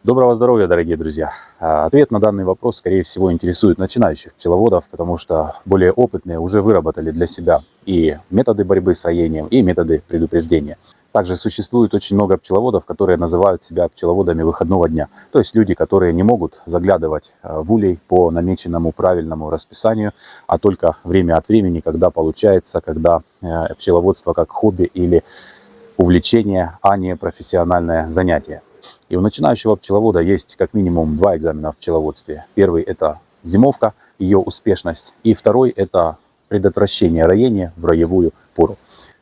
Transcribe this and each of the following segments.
Доброго здоровья, дорогие друзья! Ответ на данный вопрос, скорее всего, интересует начинающих пчеловодов, потому что более опытные уже выработали для себя и методы борьбы с роением, и методы предупреждения. Также существует очень много пчеловодов, которые называют себя пчеловодами выходного дня. То есть люди, которые не могут заглядывать в улей по намеченному правильному расписанию, а только время от времени, когда получается, когда пчеловодство как хобби или увлечение, а не профессиональное занятие. И у начинающего пчеловода есть как минимум два экзамена в пчеловодстве. Первый – это зимовка, ее успешность. И второй – это предотвращение роения в роевую пору.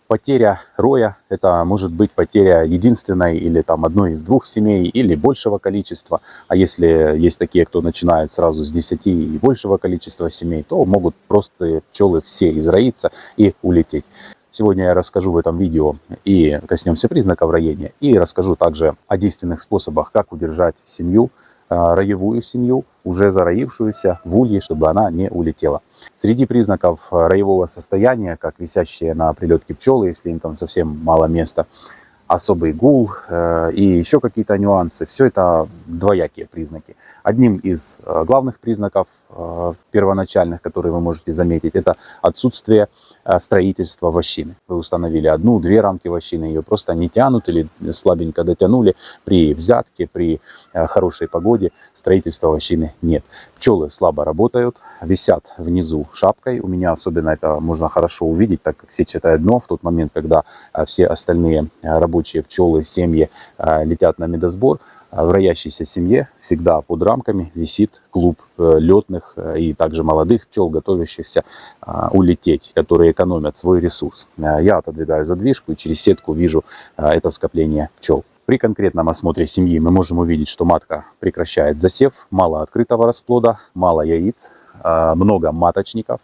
Потеря роя – это может быть потеря единственной или там одной из двух семей, или большего количества. А если есть такие, кто начинает сразу с 10 и большего количества семей, то могут просто пчелы все изроиться и улететь. Сегодня я расскажу в этом видео и коснемся признаков роения, и расскажу также о действенных способах, как удержать семью, роевую семью, уже зароившуюся в улье, чтобы она не улетела. Среди признаков роевого состояния, как висящие на прилетке пчелы, если им там совсем мало места, особый гул и еще какие-то нюансы. Все это двоякие признаки. Одним из главных признаков первоначальных, которые вы можете заметить, это отсутствие строительства вощины. Вы установили одну-две рамки вощины, ее просто не тянут или слабенько дотянули. При взятке, при хорошей погоде строительства вощины нет. Пчелы слабо работают, висят внизу шапкой. У меня особенно это можно хорошо увидеть, так как сетчатое дно в тот момент, когда все остальные рабочие пчелы, семьи летят на медосбор, в роящейся семье всегда под рамками висит клуб летных и также молодых пчел, готовящихся улететь, которые экономят свой ресурс. Я отодвигаю задвижку и через сетку вижу это скопление пчел. При конкретном осмотре семьи мы можем увидеть, что матка прекращает засев, мало открытого расплода, мало яиц, много маточников,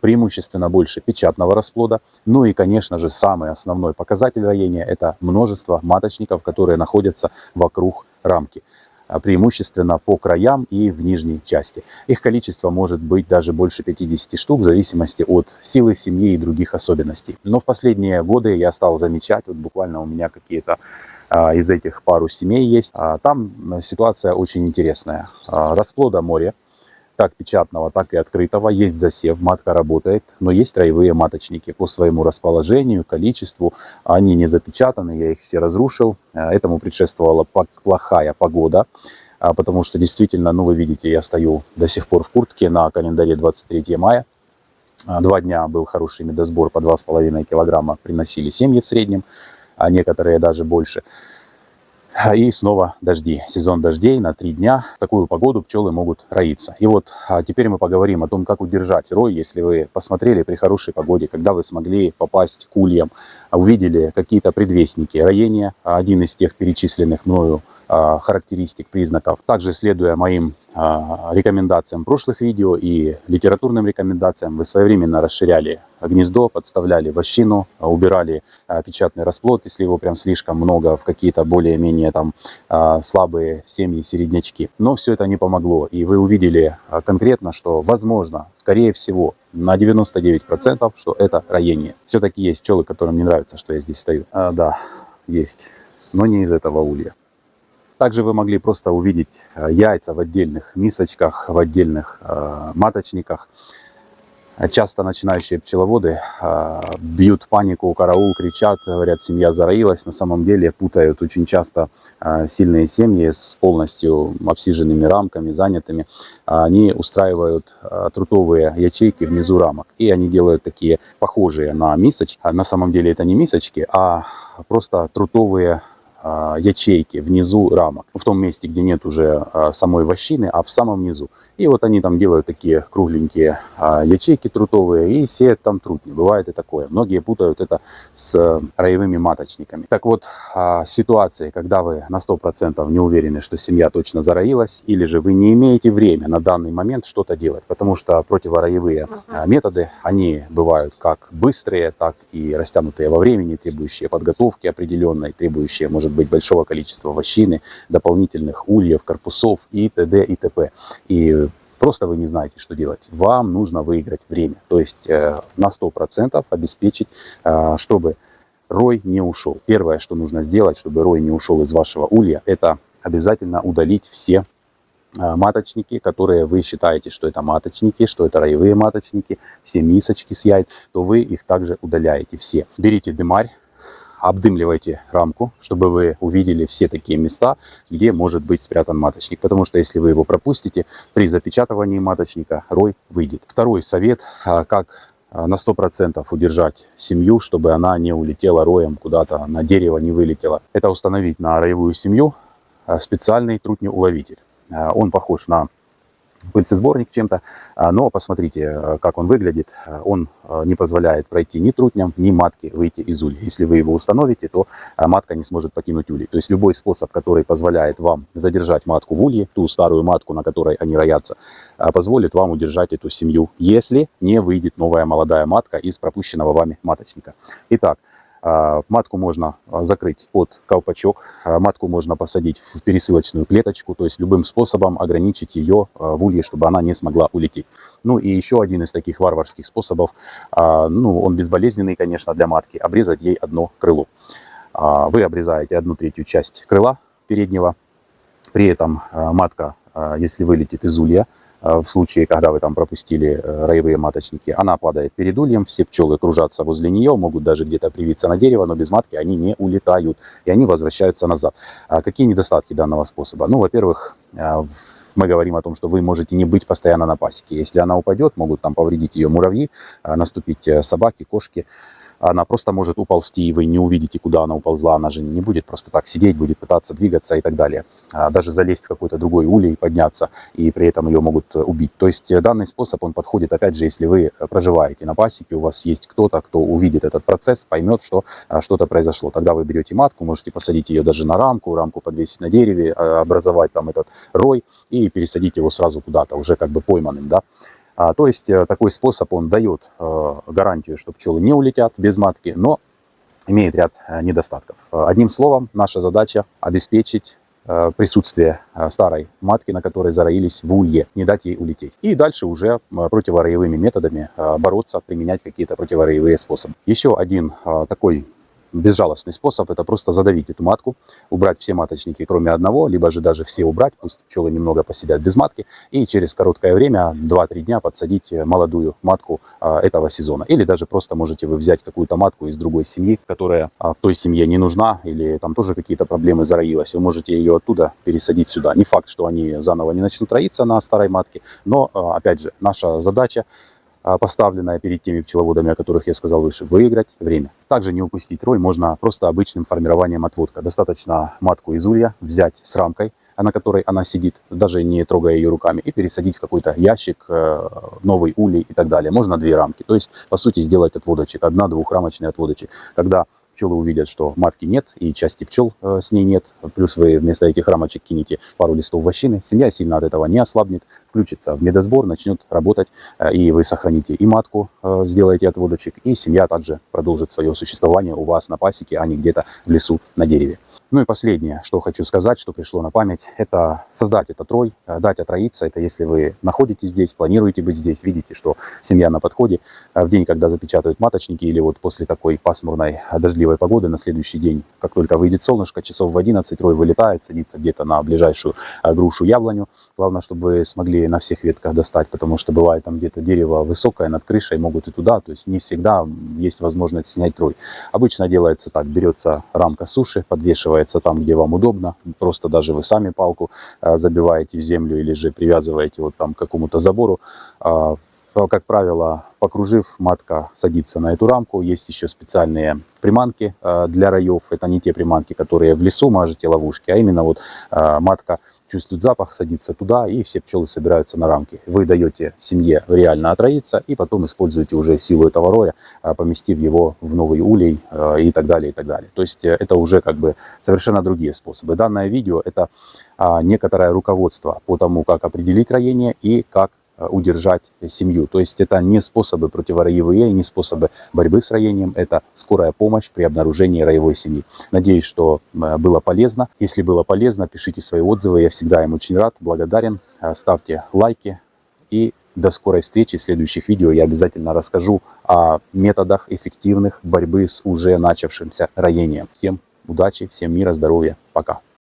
преимущественно больше печатного расплода. Ну и, конечно же, самый основной показатель роения – это множество маточников, которые находятся вокруг рамки, преимущественно по краям и в нижней части. Их количество может быть даже больше 50 штук, в зависимости от силы семьи и других особенностей. Но в последние годы я стал замечать, вот буквально у меня какие-то из этих пару семей есть, там ситуация очень интересная. Расплода море, как печатного, так и открытого. Есть засев, матка работает, но есть роевые маточники. По своему расположению, количеству они не запечатаны, я их все разрушил. Этому предшествовала плохая погода, потому что действительно, ну вы видите, я стою до сих пор в куртке на календаре 23 мая. 2 дня был хороший медосбор, по 2,5 килограмма приносили семьи в среднем, а некоторые даже больше. И снова дожди. Сезон дождей на 3 дня. В такую погоду пчелы могут роиться. И вот теперь мы поговорим о том, как удержать рой, если вы посмотрели при хорошей погоде, когда вы смогли попасть к ульям, увидели какие-то предвестники роения, один из тех перечисленных мною характеристик, признаков. Также, следуя моим рекомендациям прошлых видео и литературным рекомендациям, вы своевременно расширяли гнездо, подставляли вощину, убирали печатный расплод, если его прям слишком много, в какие-то более-менее там слабые семьи, середнячки. Но все это не помогло, и вы увидели конкретно, что возможно, скорее всего, на 99%, что это роение. Все-таки есть пчелы, которым не нравится, что я здесь стою. Да, есть, но не из этого улья. Также вы могли просто увидеть яйца в отдельных мисочках, в отдельных маточниках. Часто начинающие пчеловоды бьют панику, караул, кричат, говорят, семья зароилась. На самом деле путают очень часто сильные семьи с полностью обсиженными рамками, занятыми. Они устраивают трутовые ячейки внизу рамок. И они делают такие похожие на мисочки. На самом деле это не мисочки, а просто трутовые ячейки внизу рамок, в том месте, где нет уже самой вощины, а в самом низу. И вот они там делают такие кругленькие ячейки трутовые и сеют там трутни. Бывает и такое. Многие путают это с роевыми маточниками. Так вот, ситуации, когда вы на 100% не уверены, что семья точно зароилась, или же вы не имеете время на данный момент что-то делать, потому что противороевые методы, они бывают как быстрые, так и растянутые во времени, требующие подготовки определенной, требующие, может быть, большого количества вощины, дополнительных ульев, корпусов и т.д. и т.п. И просто вы не знаете, что делать. Вам нужно выиграть время. То есть на 100% обеспечить, чтобы рой не ушел. Первое, что нужно сделать, чтобы рой не ушел из вашего улья, это обязательно удалить все маточники, которые вы считаете, что это маточники, что это роевые маточники, все мисочки с яиц, то вы их также удаляете все. Берите дымарь, обдымливайте рамку, чтобы вы увидели все такие места, где может быть спрятан маточник. Потому что если вы его пропустите, при запечатывании маточника рой выйдет. Второй совет, как на 100% удержать семью, чтобы она не улетела роем куда-то, на дерево не вылетела. Это установить на роевую семью специальный трутнеуловитель. Он похож на пыльцесборник чем-то, но посмотрите, как он выглядит. Он не позволяет пройти ни трутням, ни матке выйти из улья. Если вы его установите, то матка не сможет покинуть улей. То есть любой способ, который позволяет вам задержать матку в улье, ту старую матку, на которой они роятся, позволит вам удержать эту семью, если не выйдет новая молодая матка из пропущенного вами маточника. Итак, матку можно закрыть под колпачок, матку можно посадить в пересылочную клеточку, то есть любым способом ограничить ее в улье, чтобы она не смогла улететь. Ну и еще один из таких варварских способов, он безболезненный, конечно, для матки, обрезать ей одно крыло. Вы обрезаете 1/3 часть крыла переднего, при этом матка, если вылетит из улья, в случае, когда вы там пропустили роевые маточники, она падает перед ульем, все пчелы кружатся возле нее, могут даже где-то привиться на дерево, но без матки они не улетают, и они возвращаются назад. Какие недостатки данного способа? Ну, во-первых, мы говорим о том, что вы можете не быть постоянно на пасеке. Если она упадет, могут там повредить ее муравьи, наступить собаки, кошки. Она просто может уползти, и вы не увидите, куда она уползла. Она же не будет просто так сидеть, будет пытаться двигаться и так далее. Даже залезть в какой-то другой улей, подняться, и при этом ее могут убить. То есть данный способ, он подходит, опять же, если вы проживаете на пасеке, у вас есть кто-то, кто увидит этот процесс, поймет, что что-то произошло. Тогда вы берете матку, можете посадить ее даже на рамку подвесить на дереве, образовать там этот рой и пересадить его сразу куда-то, уже как бы пойманным, да. То есть такой способ, он дает гарантию, что пчелы не улетят без матки, но имеет ряд недостатков. Одним словом, наша задача обеспечить присутствие старой матки, на которой зароились в улье, не дать ей улететь. И дальше уже противороевыми методами бороться, применять какие-то противороевые способы. Еще один такой безжалостный способ — это просто задавить эту матку, убрать все маточники, кроме одного, либо же даже все убрать, пусть пчелы немного посидят без матки, и через короткое время, 2-3 дня, подсадить молодую матку этого сезона. Или даже просто можете вы взять какую-то матку из другой семьи, которая в той семье не нужна, или там тоже какие-то проблемы зароилась, вы можете ее оттуда пересадить сюда. Не факт, что они заново не начнут роиться на старой матке, но, опять же, наша задача, поставленная перед теми пчеловодами, о которых я сказал выше, выиграть время. Также не упустить рой можно просто обычным формированием отводка. Достаточно матку из улья взять с рамкой, на которой она сидит, даже не трогая ее руками, и пересадить в какой-то ящик, новый улей и так далее. Можно 2 рамки. То есть, по сути, сделать отводочек, 1-2-рамочный отводочек. Когда пчелы увидят, что матки нет и части пчел с ней нет, плюс вы вместо этих рамочек кинете пару листов вощины, семья сильно от этого не ослабнет, включится в медосбор, начнет работать, и вы сохраните и матку, сделаете отводочек, и семья также продолжит свое существование у вас на пасеке, а не где-то в лесу на дереве. Ну и последнее, что хочу сказать, что пришло на память, это создать этот рой, дать отроиться. Это если вы находитесь здесь, планируете быть здесь, видите, что семья на подходе. В день, когда запечатают маточники, или вот после такой пасмурной дождливой погоды, на следующий день, как только выйдет солнышко, часов в 11 рой вылетает, садится где-то на ближайшую грушу, яблоню. Главное, чтобы вы смогли на всех ветках достать, потому что бывает там где-то дерево высокое над крышей, могут и туда, то есть не всегда есть возможность снять рой. Обычно делается так: берется рамка суши, подвешивается там, где вам удобно, просто даже вы сами палку забиваете в землю или же привязываете вот там к какому-то забору. Как правило, покружив, матка садится на эту рамку. Есть еще специальные приманки для роев. Это не те приманки, которые в лесу мажете ловушки, а именно вот матка чувствует запах, садится туда, и все пчелы собираются на рамке. Вы даете семье реально отроиться, и потом используете уже силу этого роя, поместив его в новый улей и так далее, и так далее. То есть это уже как бы совершенно другие способы. Данное видео — это некоторое руководство по тому, как определить роение и как удержать семью. То есть это не способы противороевые, не способы борьбы с роением, это скорая помощь при обнаружении роевой семьи. Надеюсь, что было полезно. Если было полезно, пишите свои отзывы, я всегда им очень рад, благодарен. Ставьте лайки, и до скорой встречи. В следующих видео я обязательно расскажу о методах эффективных борьбы с уже начавшимся роением. Всем удачи, всем мира, здоровья, пока!